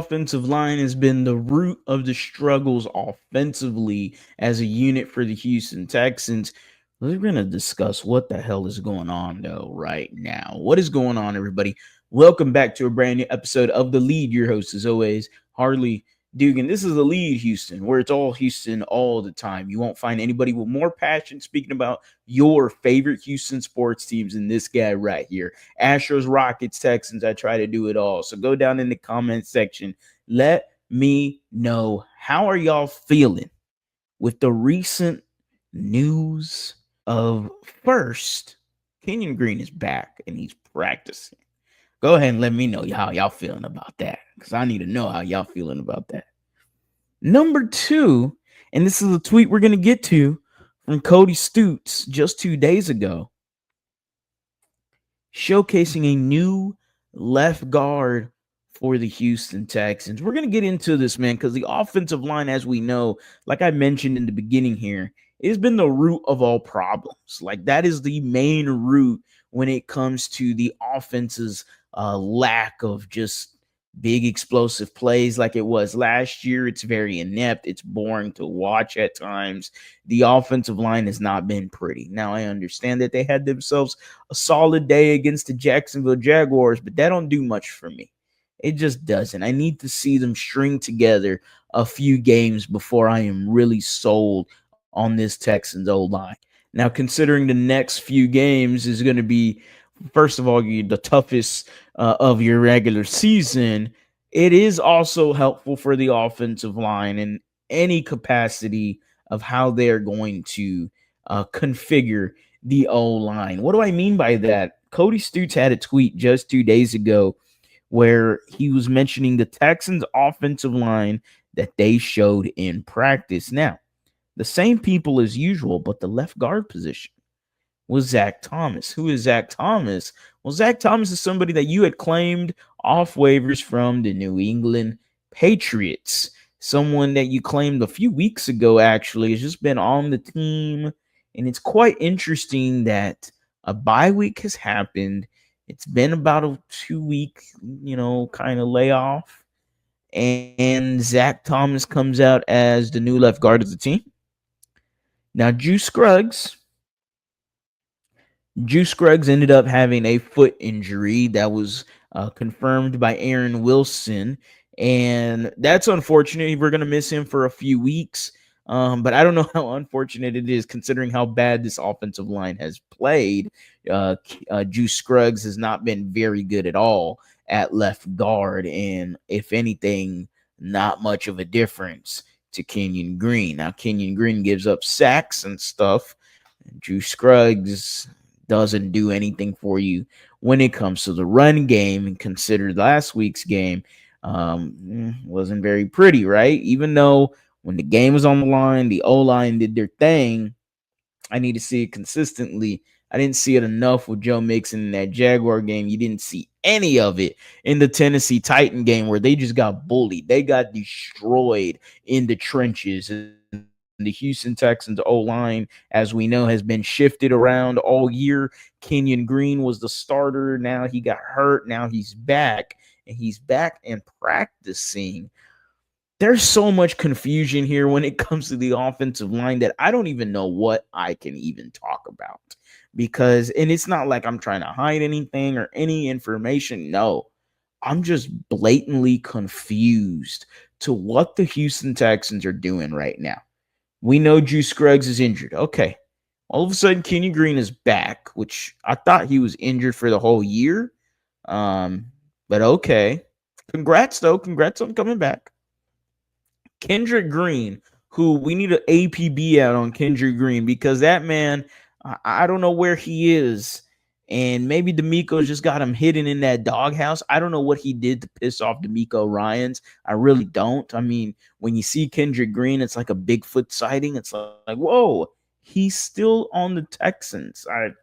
offensive line has been the root of the struggles offensively as a unit for the Houston Texans. We're going to discuss what the hell is going on, though, right now. What is going on, everybody? Welcome back to a brand new episode of The Lead. Your host, as always, Harley Dugan. This is The Lead Houston, where it's all Houston all the time. You won't find anybody with more passion speaking about your favorite Houston sports teams than this guy right here. Astros, Rockets, Texans. I try to do it all. So go down in the comment section. Let me know, how are y'all feeling with the recent news of, first, Kenyon Green is back and he's practicing. Go ahead and let me know how y'all feeling about that, because I need to know how y'all feeling about that. Number two, and this is a tweet we're going to get to from Cody Stutes just 2 days ago, showcasing a new left guard for the Houston Texans. We're going to get into this, man, because the offensive line, as we know, like I mentioned in the beginning here, has been the root of all problems. Like, that is the main root when it comes to the offense's lack of just big explosive plays like it was last year. It's very inept. It's boring to watch at times. The offensive line has not been pretty. Now, I understand that they had themselves a solid day against the Jacksonville Jaguars, but that don't do much for me. It just doesn't. I need to see them string together a few games before I am really sold on this Texans O-line. Now, considering the next few games is going to be, first of all, the toughest of your regular season, it is also helpful for the offensive line in any capacity of how they're going to configure the O-line. What do I mean by that? Cody Stutes had a tweet just 2 days ago where he was mentioning the Texans' offensive line that they showed in practice. Now, the same people as usual, but the left guard position was Zach Thomas. Who is Zach Thomas? Well, Zach Thomas is somebody that you had claimed off waivers from the New England Patriots. Someone that you claimed a few weeks ago, actually, has just been on the team. And it's quite interesting that a bye week has happened. It's been about a 2-week, kind of layoff. And Zach Thomas comes out as the new left guard of the team. Now, Juice Scruggs ended up having a foot injury that was confirmed by Aaron Wilson, and that's unfortunate. We're going to miss him for a few weeks, but I don't know how unfortunate it is considering how bad this offensive line has played. Juice Scruggs has not been very good at all at left guard, and if anything, not much of a difference to Kenyon Green. Now, Kenyon Green gives up sacks and stuff. Juice Scruggs doesn't do anything for you when it comes to the run game, and consider last week's game wasn't very pretty, right? Even though when the game was on the line, the O-line did their thing. I need to see it consistently. I didn't see it enough with Joe Mixon in that Jaguar game. You didn't see any of it in the Tennessee Titan game where they just got bullied. They got destroyed in the trenches. The Houston Texans O-line, as we know, has been shifted around all year. Kenyon Green was the starter. Now he got hurt. Now he's back, and he's back and practicing. There's so much confusion here when it comes to the offensive line that I don't even know what I can even talk about. And it's not like I'm trying to hide anything or any information. No, I'm just blatantly confused to what the Houston Texans are doing right now. We know Juice Scruggs is injured. Okay. All of a sudden, Kenyon Green is back, which I thought he was injured for the whole year. But okay. Congrats, though. Congrats on coming back. Kendrick Green, who we need an APB out on Kendrick Green, because that man, I don't know where he is. And maybe D'Amico just got him hidden in that doghouse. I don't know what he did to piss off D'Amico Ryans. I really don't. I mean, when you see Kendrick Green, it's like a Bigfoot sighting. It's like, whoa, he's still on the Texans. I'm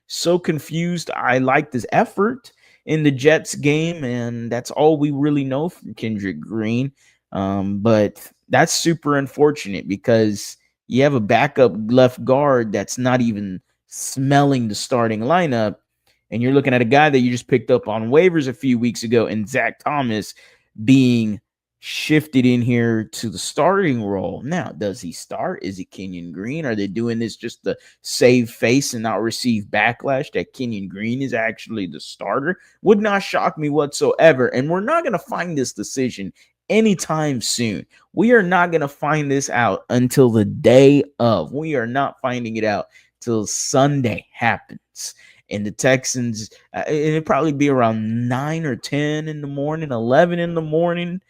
so confused. I liked his effort in the Jets game, and that's all we really know from Kendrick Green. But that's super unfortunate because you have a backup left guard that's not even smelling the starting lineup, and you're looking at a guy that you just picked up on waivers a few weeks ago, and Zach Thomas, being shifted in here to the starting role. Now, does he start? Is it Kenyon Green? Are they doing this just to save face and not receive backlash that Kenyon Green is actually the starter? Would not shock me whatsoever. And we're not going to find this decision anytime soon. We are not going to find this out until the day of. We are not finding it out till Sunday happens. And the Texans, it'd probably be around 9 or 10 in the morning, 11 in the morning.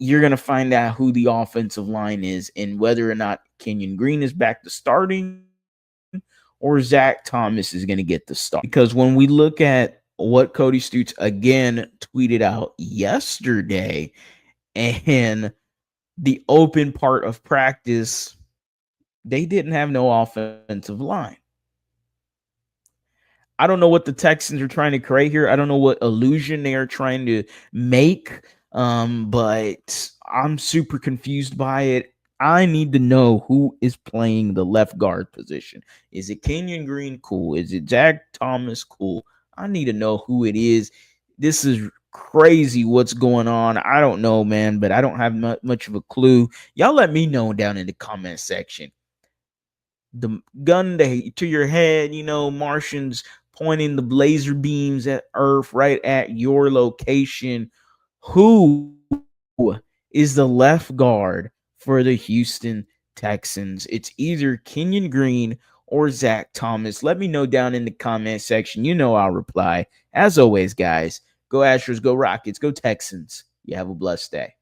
You're going to find out who the offensive line is and whether or not Kenyon Green is back to starting or Zach Thomas is going to get the start. Because when we look at what Cody Stutes again tweeted out yesterday and the open part of practice, they didn't have no offensive line. I don't know what the Texans are trying to create here. I don't know what illusion they are trying to make, but I'm super confused by it. I need to know who is playing the left guard position. Is it Kenyon Green? Cool. Is it Zach Thomas? Cool. I need to know who it is. This is crazy what's going on. I don't know, man, but I don't have much of a clue. Y'all let me know down in the comment section. The gun to your head, Martians pointing the laser beams at Earth right at your location. Who is the left guard for the Houston Texans? It's either Kenyon Green or Zach Thomas. Let me know down in the comment section. I'll reply. As always, guys, go Astros, go Rockets, go Texans. You have a blessed day.